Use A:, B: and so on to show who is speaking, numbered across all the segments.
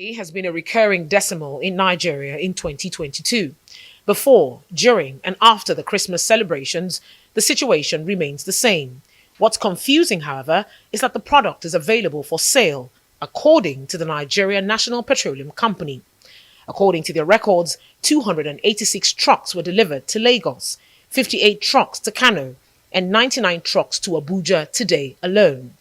A: Scarcity has been a recurring decimal in Nigeria in 2022. Before, during, and after the Christmas celebrations, the situation remains the same. What's confusing, however, is that the product is available for sale, according to the Nigerian National Petroleum Company. According to their records, 286 trucks were delivered to Lagos, 58 trucks to Kano, and 99 trucks to Abuja today alone.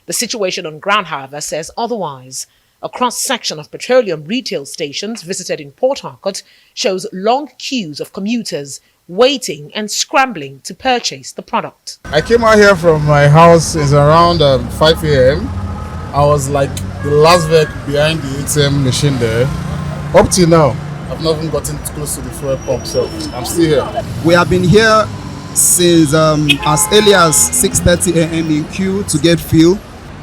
A: The situation on ground, however, says otherwise. A cross-section of petroleum retail stations visited in Port Harcourt shows long queues of commuters waiting and scrambling to purchase the product.
B: I came out here from my house, it's around 5 a.m. I was like the last vehicle behind the ATM machine there. Up till now, I've not even gotten close to the fuel pump, so I'm still here.
C: We have been here since as early as 6:30 a.m. in queue to get fuel.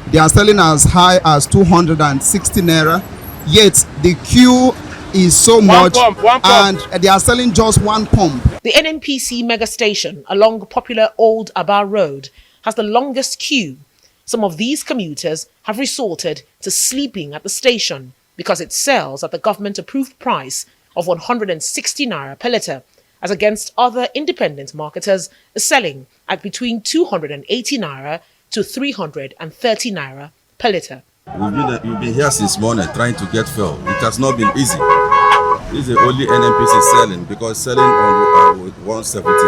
C: They are selling as high as 260 naira, yet the queue is so much and they are selling just one pump.
A: The NNPC mega station along popular Old Aba Road has the longest queue. Some of these commuters have resorted to sleeping at the station because it sells at the government-approved price of 160 naira per litre, as against other independent marketers selling at between 280 naira to 330 naira per litre.
D: We've been here since morning trying to get fuel. It has not been easy. This is the only NNPC selling, because selling on with 179.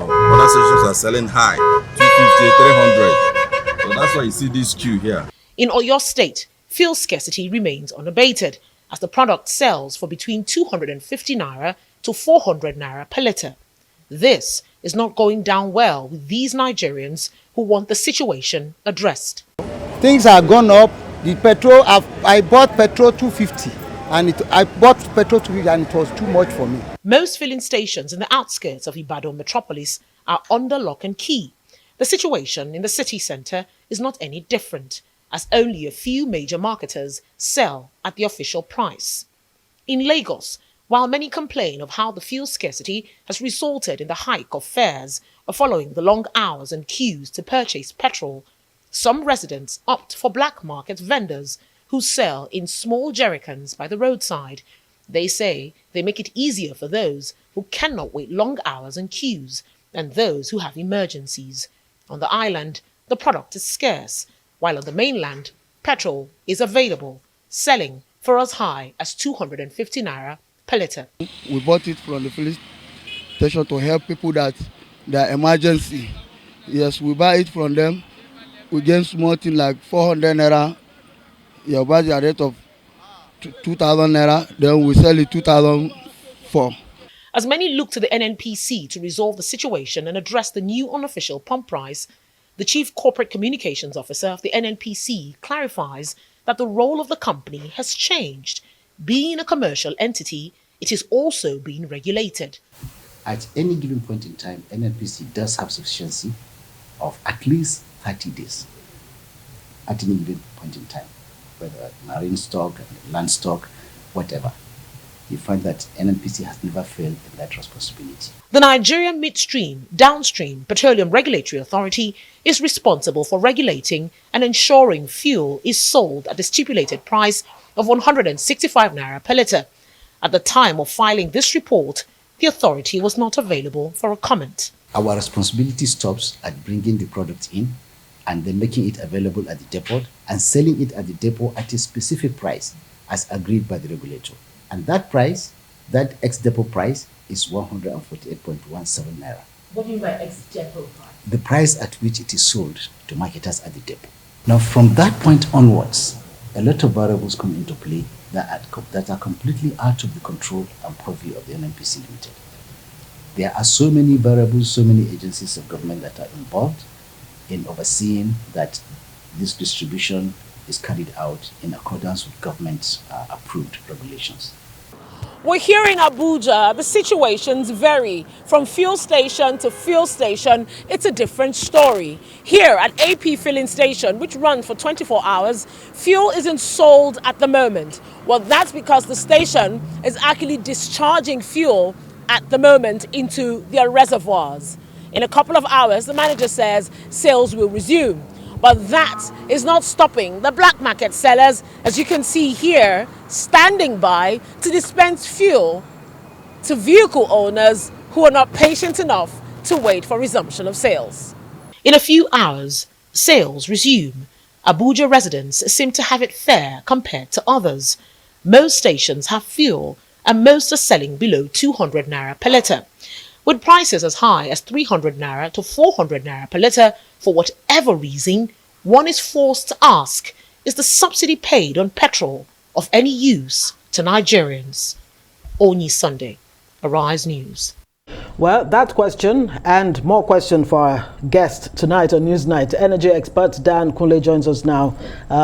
D: Other stations are selling high, 250, 300. So that's why you see this queue here.
A: In Oyo State, fuel scarcity remains unabated, as the product sells for between 250 naira to 400 naira per litre. This is not going down well with these Nigerians who want the situation addressed.
E: Things have gone up. The petrol, I bought petrol 250 and it was too much for me.
A: Most filling stations in the outskirts of Ibadan metropolis are under lock and key. The situation in the city centre is not any different, as only a few major marketers sell at the official price. In Lagos, while many complain of how the fuel scarcity has resulted in the hike of fares following the long hours and queues to purchase petrol, some residents opt for black market vendors who sell in small jerrycans by the roadside. They say they make it easier for those who cannot wait long hours and queues and those who have emergencies. On the island, the product is scarce, while on the mainland, petrol is available, selling for as high as 250 naira per litre.
E: We bought it from the filling station to help people that emergency. Yes, we buy it from them. We get small thing like 400 naira. You buy the rate of 2,000 naira. Then we sell it 2,004.
A: As many look to the NNPC to resolve the situation and address the new unofficial pump price, the Chief Corporate Communications Officer of the NNPC clarifies that the role of the company has changed. Being a commercial entity, it is also being regulated.
F: At any given point in time, NNPC does have sufficiency of at least 30 days at any given point in time, whether marine stock, land stock, whatever. You find that NNPC has never failed in that responsibility.
A: The Nigerian Midstream Downstream Petroleum Regulatory Authority is responsible for regulating and ensuring fuel is sold at the stipulated price of 165 naira per litre. At the time of filing this report, the authority was not available for a comment.
F: Our responsibility stops at bringing the product in and then making it available at the depot and selling it at the depot at a specific price as agreed by the regulator. And that price, that ex-depot price, is 148.17 naira.
A: What do you mean by ex-depot price?
F: The price at which it is sold to marketers at the depot. Now, from that point onwards, a lot of variables come into play that are completely out of the control and purview of the NNPC Limited. There are so many variables, so many agencies of government that are involved in overseeing that this distribution is carried out in accordance with government-approved regulations.
A: We're here in Abuja. The situations vary from fuel station to fuel station. It's a different story. Here at AP Filling Station, which runs for 24 hours, fuel isn't sold at the moment. Well, that's because the station is actually discharging fuel at the moment into their reservoirs. In a couple of hours, the manager says sales will resume. But that is not stopping the black market sellers, as you can see here, standing by to dispense fuel to vehicle owners who are not patient enough to wait for resumption of sales. In a few hours, sales resume. Abuja residents seem to have it fair compared to others. Most stations have fuel and most are selling below 200 naira per litre, with prices as high as 300 naira to 400 naira per litre. For whatever reason, one is forced to ask, is the subsidy paid on petrol of any use to Nigerians? Onyi Sunday, Arise News.
G: Well, that question and more question for our guest tonight on Newsnight. Energy expert Dan Kunle joins us now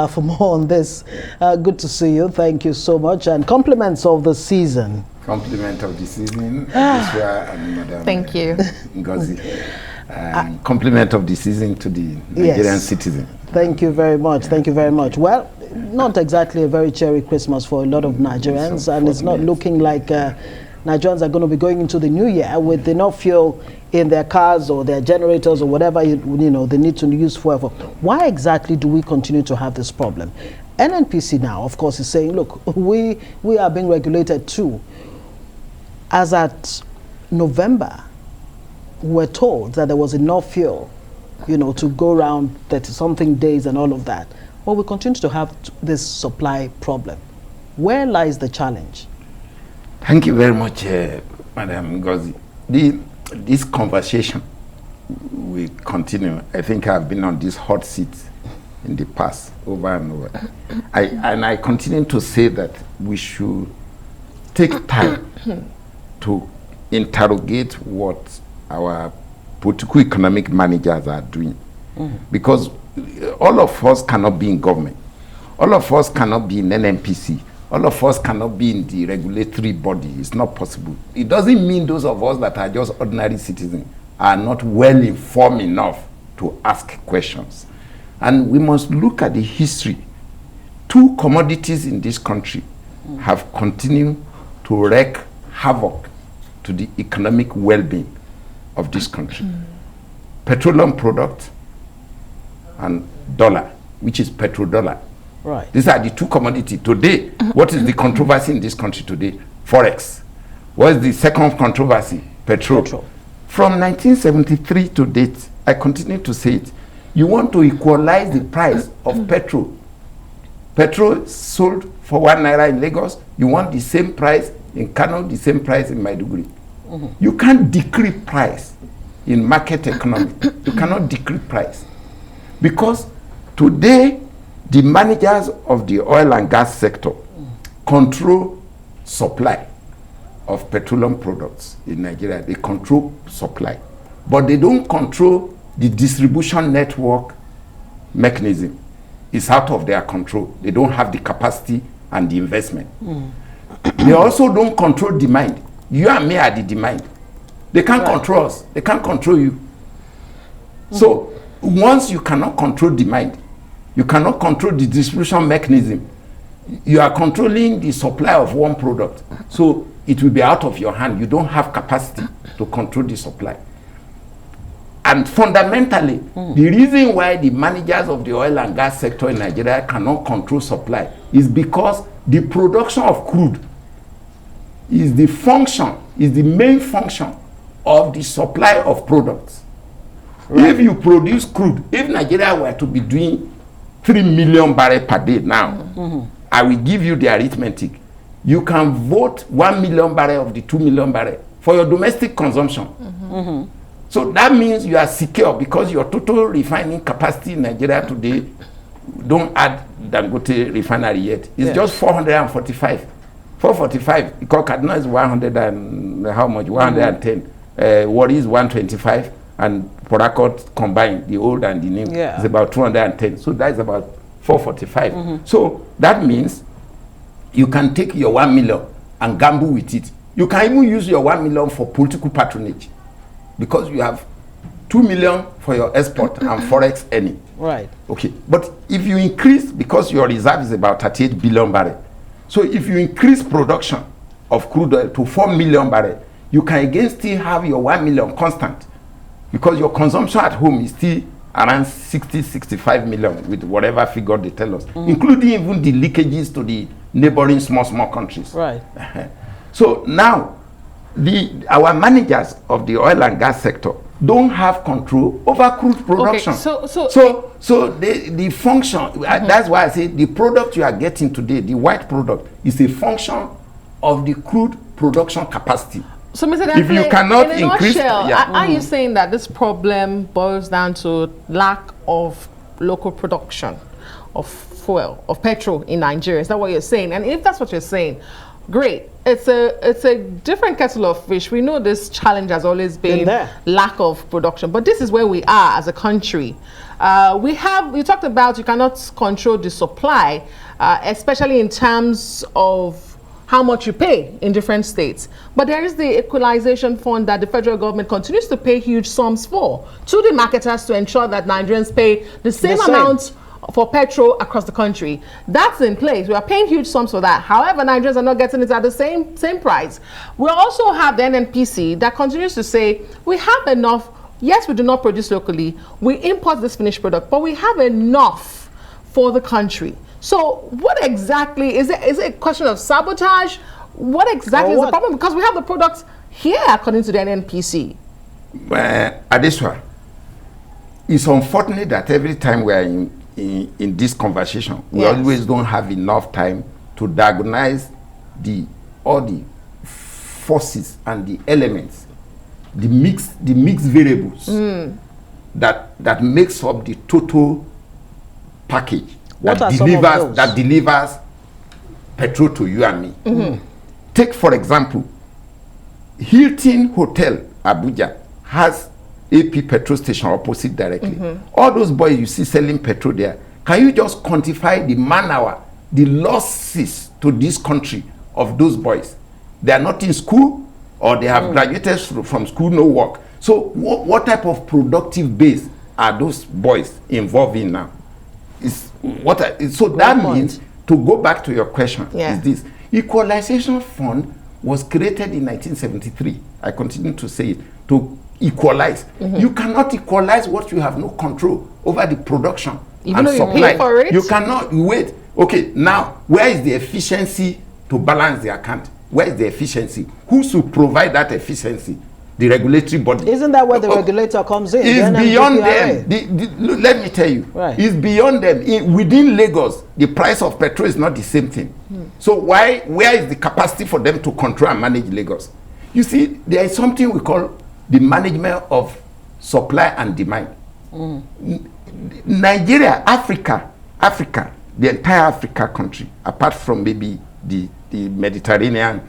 G: for more on this. Good to see you. Thank you so much. And compliments of the season.
H: Compliment of the season, Joshua and Madam
I: Thank you.
H: Ngozi. Compliment of the season to the Nigerian citizen.
G: Thank you very much. Thank you very much. Well, not exactly a very cheery Christmas for a lot of Nigerians, and it's not looking like Nigerians are going to be going into the new year with enough fuel in their cars or their generators or whatever they need to use fuel for. Why exactly do we continue to have this problem? NNPC now, of course, is saying, look, we are being regulated too. As at November, we're told that there was enough fuel, to go around 30-something days and all of that. Well, we continue to have this supply problem. Where lies the challenge?
H: Thank you very much, Madam Ngozi. This conversation will continue. I think I've been on this hot seat in the past, over and over. I continue to say that we should take time to interrogate what our political economic managers are doing. Because all of us cannot be in government. All of us cannot be in NNPC. All of us cannot be in the regulatory body. It's not possible. It doesn't mean those of us that are just ordinary citizens are not well informed enough to ask questions. And we must look at the history. Two commodities in this country have continued to wreak havoc to the economic well-being of this country. Petroleum product and dollar, which is petrodollar.
G: Right.
H: These are the two commodities. Today, what is the controversy in this country today? Forex. What is the second controversy? Petrol. From 1973 to date, I continue to say it. You want to equalize the price of petrol. Petrol sold for 1 naira in Lagos. You want the same price in Kano, the same price in Maiduguri. You can't decrease price in market economy. You cannot decrease price. Because today, the managers of the oil and gas sector control supply of petroleum products in Nigeria. They control supply. But they don't control the distribution network mechanism. It's out of their control. They don't have the capacity and the investment. They also don't control demand. You and me are the demand. They can't control us. They can't control you. So once you cannot control demand, you cannot control the distribution mechanism. You are controlling the supply of one product. So it will be out of your hand. You don't have capacity to control the supply. And fundamentally, the reason why the managers of the oil and gas sector in Nigeria cannot control supply is because the production of crude is the main function of the supply of products. If you produce crude, if Nigeria were to be doing 3 million barrels per day now, I will give you the arithmetic. You can vote 1 million barrels of the 2 million barrels for your domestic consumption. So that means you are secure because your total refining capacity in Nigeria today, don't add Dangote refinery yet. It's just 445. 445 because Kaduna is 100 and how much? 110. What is 125? And Port Harcourt combined, the old and the new, is about 210. So that's about 445. So that means you can take your 1 million and gamble with it. You can even use your 1 million for political patronage because you have 2 million for your export and forex earning.
G: Right. Okay.
H: But if you increase, because your reserve is about 38 billion barrels, so if you increase production of crude oil to 4 million barrels, you can again still have your 1 million constant because your consumption at home is still around 60, 65 million with whatever figure they tell us, including even the leakages to the neighboring small countries.
G: Right.
H: So now, our managers of the oil and gas sector don't have control over crude production.
A: Okay,
H: so the function, that's why I say the product you are getting today, the white product, is a function of the crude production capacity.
A: So, Mr.
H: If you cannot
A: in a
H: increase,
A: nutshell, are you saying that this problem boils down to lack of local production of fuel, of petrol in Nigeria? Is that what you're saying? And if that's what you're saying, great. It's a different kettle of fish. We know this challenge has always been lack of production, but this is where we are as a country. You talked about you cannot control the supply, especially in terms of how much you pay in different states. But there is the Equalization Fund that the federal government continues to pay huge sums to the marketers to ensure that Nigerians pay the same amount for petrol across the country. That's in place. We are paying huge sums for that. However, Nigerians are not getting it at the same price. We also have the NNPC that continues to say we have enough. Yes, we do not produce locally. We import this finished product, but we have enough for the country. So what exactly is it? Is it a question of sabotage? What exactly is the problem? Because we have the products here, according to the NNPC.
H: Adeswa, it's unfortunate that every time we are in this conversation, we always don't have enough time to diagnose all the forces and the elements, the mixed variables that makes up the total package that delivers petrol to you and me. Take, for example, Hilton Hotel Abuja has AP petrol station opposite directly. All those boys you see selling petrol there, can you just quantify the man-hour, the losses to this country of those boys? They are not in school, or they have graduated from school, no work. So what type of productive base are those boys involved in now? That means, to go back to your question, is this: Equalization Fund was created in 1973. I continue to say it, to equalize. You cannot equalize what you have no control over the production and supply.
A: You for it?
H: You cannot wait. Okay, now where is the efficiency to balance the account? Where is the efficiency? Who should provide that efficiency? The regulatory body.
G: Isn't that where the regulator comes in?
H: It's beyond them. Let me tell you, it's beyond them. Within Lagos, the price of petrol is not the same thing. So where is the capacity for them to control and manage Lagos? You see, there is something we call the management of supply and demand. Nigeria, Africa, the entire Africa country, apart from maybe the Mediterranean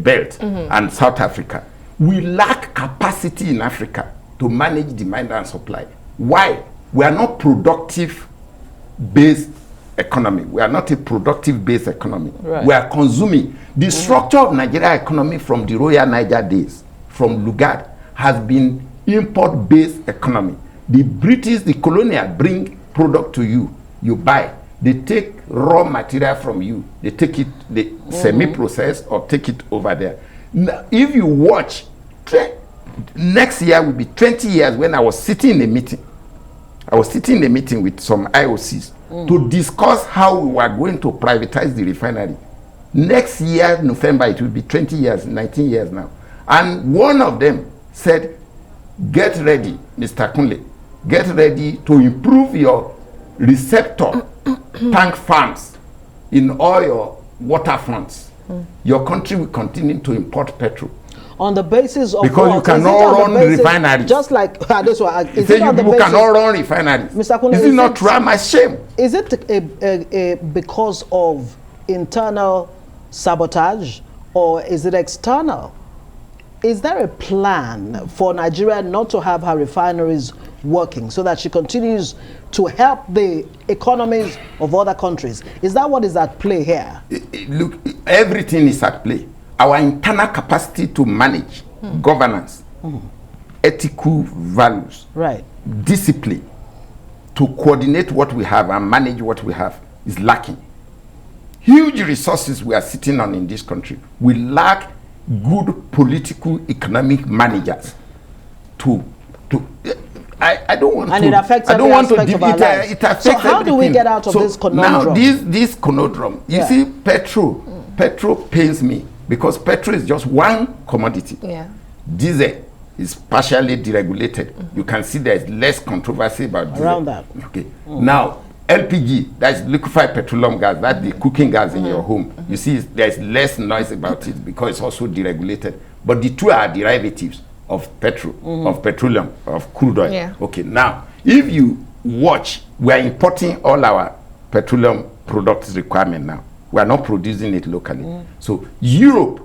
H: belt and South Africa, we lack capacity in Africa to manage demand and supply. Why? We are not productive-based economy. We are not a productive-based economy. We are consuming. The structure of Nigeria economy from the Royal Niger days, from Lugard, has been import-based economy. The British, the colonial, bring product to you. You buy. They take raw material from you. They take it, they semi-process or take it over there. Now, if you watch, next year will be 20 years when I was sitting in a meeting. I was sitting in a meeting with some IOCs to discuss how we were going to privatize the refinery. Next year, November, it will be 20 years, 19 years now. And one of them said, get ready, Mr. Kunle, get ready to improve your receptor tank farms in all your waterfronts. Your country will continue to import petrol.
G: On the basis of
H: because you cannot run refineries.
G: Just like this one.
H: You say you cannot run refineries.
G: Mr. Kunle,
H: is it not true? My shame.
G: Is it because of internal sabotage, or is it external? Is there a plan for Nigeria not to have her refineries working so that she continues to help the economies of other countries? Is that what is at play here?
H: Look, everything is at play. Our internal capacity to manage governance, ethical values, discipline, to coordinate what we have and manage what we have is lacking. Huge resources we are sitting on in this country. We lack good political economic managers I don't want
G: and
H: to.
G: it affects
H: I don't
G: every
H: want to.
G: aspect of our lives.
H: It affects
G: So how do we
H: everything.
G: get out of this conundrum?
H: Now this conundrum. You see, petrol pains me because petrol is just one commodity.
I: Yeah.
H: Diesel is partially deregulated. You can see there is less controversy about diesel.
G: Around that.
H: Okay. Now LPG, that's liquefied petroleum gas, that's the cooking gas in your home. You see, there's less noise about it because it's also deregulated. But the two are derivatives of petrol, of petroleum, of crude oil.
I: Yeah.
H: Okay, now, if you watch, we are importing all our petroleum products requirement now. We are not producing it locally. So Europe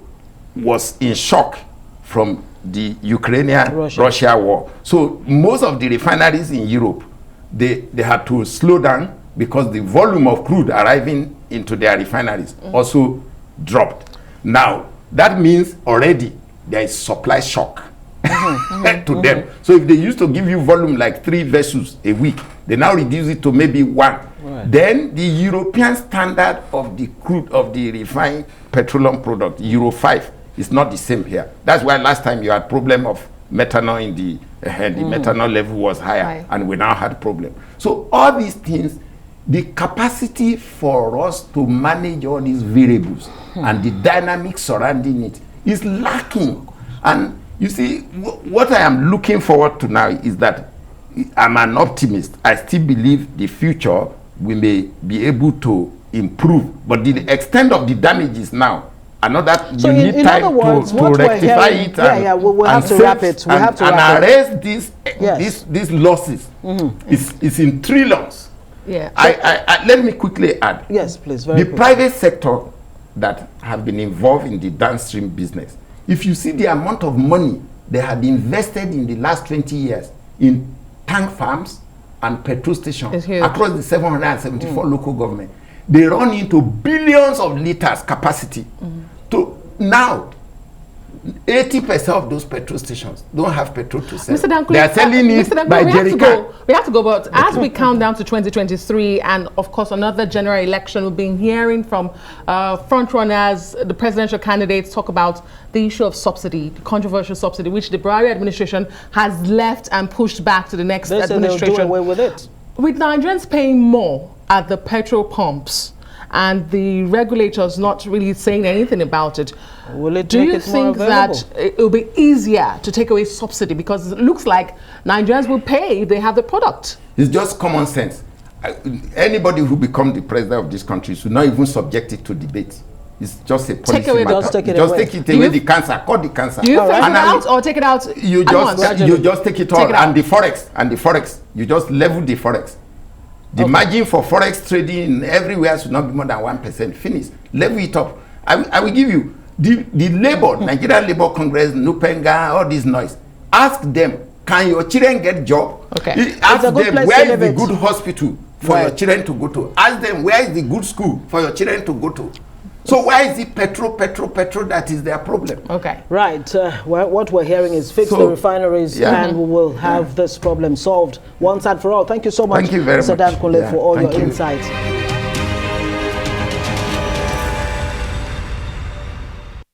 H: was in shock from the Ukrainian-Russia war. So most of the refineries in Europe, they had to slow down because the volume of crude arriving into their refineries also dropped. Now, that means already there is supply shock to them. So if they used to give you volume like 3 vessels a week, they now reduce it to maybe 1. Then the European standard of the crude, of the refined petroleum product, Euro 5, is not the same here. That's why last time you had problem of methanol in the methanol level was higher, and we now had problem. So all these things, the capacity for us to manage all these variables and the dynamics surrounding it is lacking. And you see, what I am looking forward to now is that I'm an optimist. I still believe the future we may be able to improve, but the extent of the damages now, another
G: So
H: you need
G: in
H: time
G: other words,
H: to
G: what we're
H: rectify
G: hearing,
H: it and,
G: we'll have to
H: save
G: wrap it. We'll have to
H: and
G: wrap it.
H: arrest these losses. It's in trillions.
I: Yeah.
H: Let me quickly add.
G: Yes, please. Very
H: The
G: quickly.
H: private sector that have been involved in the downstream business, if you see the amount of money they had invested in the last 20 years in tank farms and petrol stations across the 774 local government, they run into billions of liters capacity. To now, 80% of those petrol stations don't have petrol to sell.
I: Mr. Dankule,
H: They are selling it
I: Mr. Dankule,
H: by
I: we have to
H: jerrycan.
I: go. We have to go, but as we count down to 2023 and, of course, another general election, we've been hearing from front runners, the presidential candidates talk about the issue of subsidy, the controversial subsidy, which the Buhari administration has left and pushed back to the next administration.
G: They'll do away with it.
I: With Nigerians paying more at the petrol pumps and the regulators not really saying anything about it,
G: Will it
I: do
G: make
I: you
G: it more
I: think that
G: available?
I: it will be easier to take away subsidy because it looks like Nigerians will pay if they have the product?
H: It's just common sense. Anybody who becomes the president of this country should not even subject it to debate. It's just a policy
I: away
H: matter.
G: Just take it
H: Just
G: away.
H: take it away, the cancer, cut the cancer.
I: Do you take it
H: And
I: out or take it out
H: you
I: at once?
H: just take it all.
I: Take it out.
H: And the forex, you just level the forex. The margin for forex trading everywhere should not be more than 1%. Finish. Level it up. I will give you the labor, Nigerian Labour Congress, Nupenga, all this noise. Ask them, can your children get job?
I: Okay.
H: Ask
G: It's a good
H: them,
G: place
H: where
G: to
H: is the
G: live it.
H: good hospital for your children to go to? Ask them, where is the good school for your children to go to? So why is it petrol that is their problem?
I: Okay.
G: Right. Well, what we're hearing is fix the refineries and we will have this problem solved once and for all. Thank you so much,
H: Thank you very
G: Mr.
H: much.
G: Kunle, for all your
H: thank you.
G: insights.